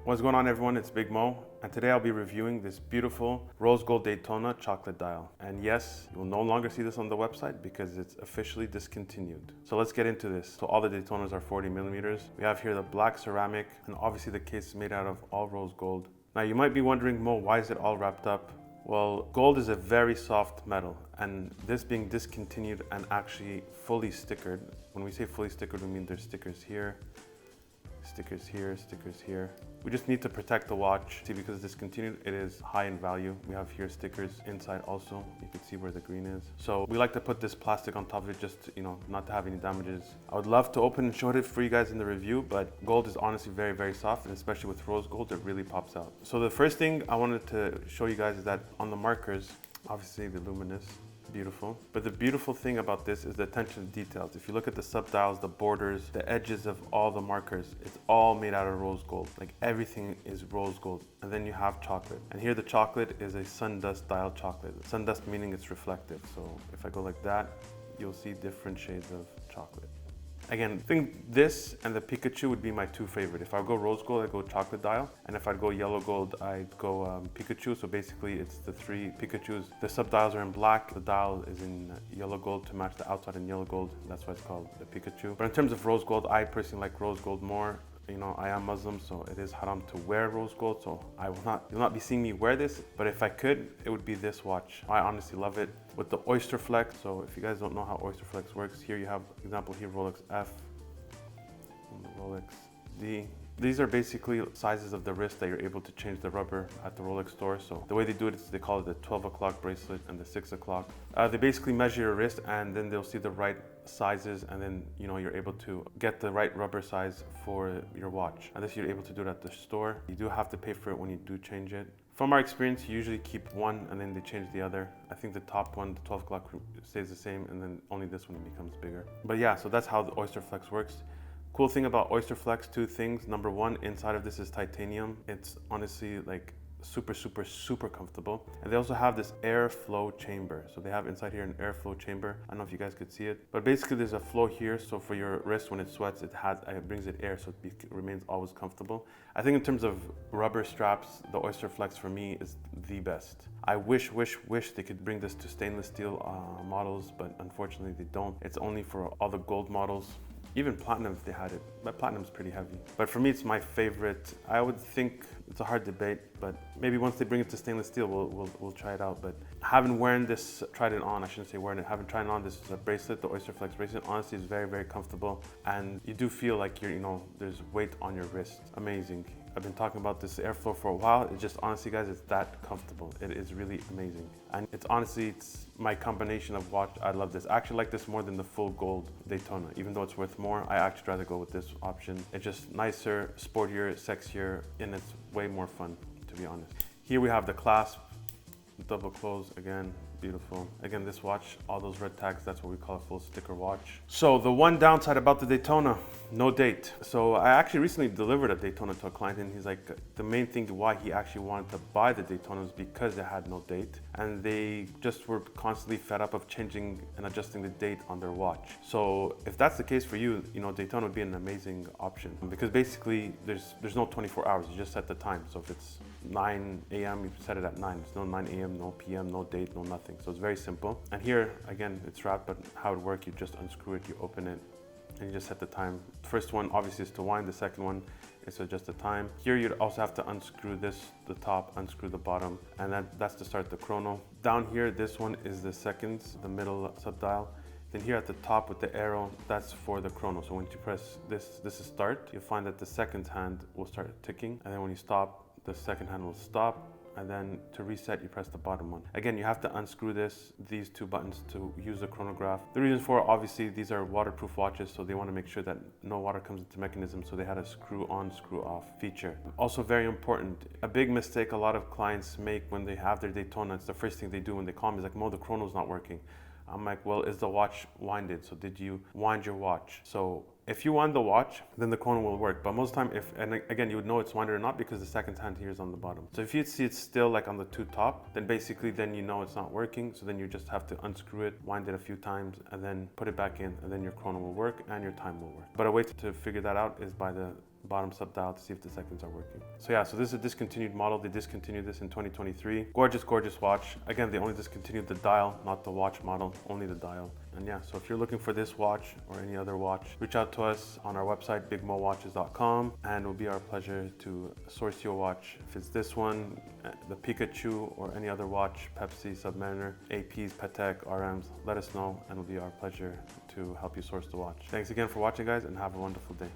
What's going on, everyone? It's Big Moe, and today I'll be reviewing this beautiful Rose Gold Daytona chocolate dial. And yes, you will no longer see this on the website because it's officially discontinued. So let's get into this. So all the Daytonas are 40 millimeters. We have here the black ceramic, and obviously the case is made out of all rose gold. Now you might be wondering, Mo, why is it all wrapped up? Well, gold is a very soft metal, and this being discontinued and actually fully stickered. When we say fully stickered, we mean there's stickers here, stickers here, stickers here. We just need to protect the watch. See, because it's discontinued, it is high in value. We have here stickers inside also. You can see where the green is. So we like to put this plastic on top of it just to, not to have any damages. I would love to open and show it for you guys in the review, but gold is honestly very, very soft, and especially with rose gold, it really pops out. So the first thing I wanted to show you guys is that on the markers, obviously the luminous, beautiful. But the beautiful thing about this is the attention to details. If you look at the subdials, the borders, the edges of all the markers, it's all made out of rose gold. Like everything is rose gold. And then you have chocolate. And here the chocolate is a sundust dial chocolate. Sundust meaning it's reflective. So if I go like that, you'll see different shades of chocolate. Again, I think this and the Pikachu would be my two favorite. If I go rose gold, I'd go chocolate dial. And if I'd go yellow gold, I'd go Pikachu. So basically it's the three Pikachus. The sub-dials are in black. The dial is in yellow gold to match the outside in yellow gold. That's why it's called the Pikachu. But in terms of rose gold, I personally like rose gold more. I am Muslim, so it is haram to wear rose gold, so you'll not be seeing me wear this, but if I could, it would be this watch. I honestly love it. With the Oysterflex, so if you guys don't know how Oysterflex works, here you have, example here, Rolex F, and the Rolex D. These are basically sizes of the wrist that you're able to change the rubber at the Rolex store. So the way they do it is they call it the 12 o'clock bracelet and the 6 o'clock. They basically measure your wrist, and then they'll see the right sizes, and then you're able to get the right rubber size for your watch. And this you're able to do it at the store. You do have to pay for it when you do change it. From our experience, you usually keep one and then they change the other. I think the top one, the 12 o'clock, stays the same, and then only this one becomes bigger. But yeah, so that's how the Oysterflex works. Cool thing about Oysterflex, two things. Number one, inside of this is titanium. It's honestly like super, super, super comfortable. And they also have this airflow chamber. So they have inside here an airflow chamber. I don't know if you guys could see it, but basically there's a flow here. So for your wrist, when it sweats, it brings it air, so it remains always comfortable. I think in terms of rubber straps, the Oysterflex for me is the best. I wish they could bring this to stainless steel models, but unfortunately they don't. It's only for all the gold models. Even platinum if they had it, but platinum's pretty heavy. But for me, it's my favorite. I would think it's a hard debate, but maybe once they bring it to stainless steel, we'll try it out. But having worn this, tried it on, I shouldn't say worn it, having tried it on, this is a bracelet, the Oysterflex bracelet. Honestly, it's very, very comfortable. And you do feel like there's weight on your wrist. Amazing. I've been talking about this airflow for a while. It's just, honestly guys, it's that comfortable. It is really amazing. And it's my combination of watch. I love this. I actually like this more than the full gold Daytona. Even though it's worth more, I actually rather go with this option. It's just nicer, sportier, sexier, and it's way more fun, to be honest. Here we have the clasp, double close, again, beautiful. Again, this watch, all those red tags, that's what we call a full sticker watch. So the one downside about the Daytona, no date. So I actually recently delivered a Daytona to a client, and he's like, the main thing why he actually wanted to buy the Daytona was because it had no date. And they just were constantly fed up of changing and adjusting the date on their watch. So if that's the case for you, Daytona would be an amazing option, because basically there's no 24 hours, you just set the time. So if it's 9 a.m., you set it at 9. There's no 9 a.m., no p.m., no date, no nothing. So it's very simple. And here, again, it's wrapped, but how it works, you just unscrew it, you open it, and you just set the time. The first one, obviously, is to wind. The second one is to adjust the time. Here, you'd also have to unscrew this, the top, unscrew the bottom, and that's to start the chrono. Down here, this one is the seconds, the middle subdial. Then here at the top with the arrow, that's for the chrono. So when you press this is start, you'll find that the second hand will start ticking. And then when you stop, the second hand will stop. And then to reset, you press the bottom one. Again, you have to unscrew these two buttons to use the chronograph. The reason for it, obviously, these are waterproof watches, so they want to make sure that no water comes into the mechanism, so they had a screw on, screw off feature. Also very important, a big mistake a lot of clients make when they have their Daytona, it's the first thing they do when they call me, is like, Mo, the chrono's not working. I'm like, well, is the watch winded? So did you wind your watch? So if you wind the watch, then the chrono will work. But most of the time, and again, you would know it's winded or not because the second hand here is on the bottom. So if you see it's still like on the two top, then basically then you know it's not working. So then you just have to unscrew it, wind it a few times, and then put it back in, and then your chrono will work and your time will work. But a way to figure that out is by the bottom sub dial to see if the seconds are working. So yeah, so this is a discontinued model. They discontinued this in 2023. Gorgeous, gorgeous watch. Again, they only discontinued the dial, not the watch model, only the dial. And yeah, so if you're looking for this watch or any other watch, reach out to us on our website, bigmowatches.com, and it will be our pleasure to source you a watch. If it's this one, the Pikachu, or any other watch, Pepsi, Submariner, APs, Patek, RMs, let us know, and it will be our pleasure to help you source the watch. Thanks again for watching, guys, and have a wonderful day.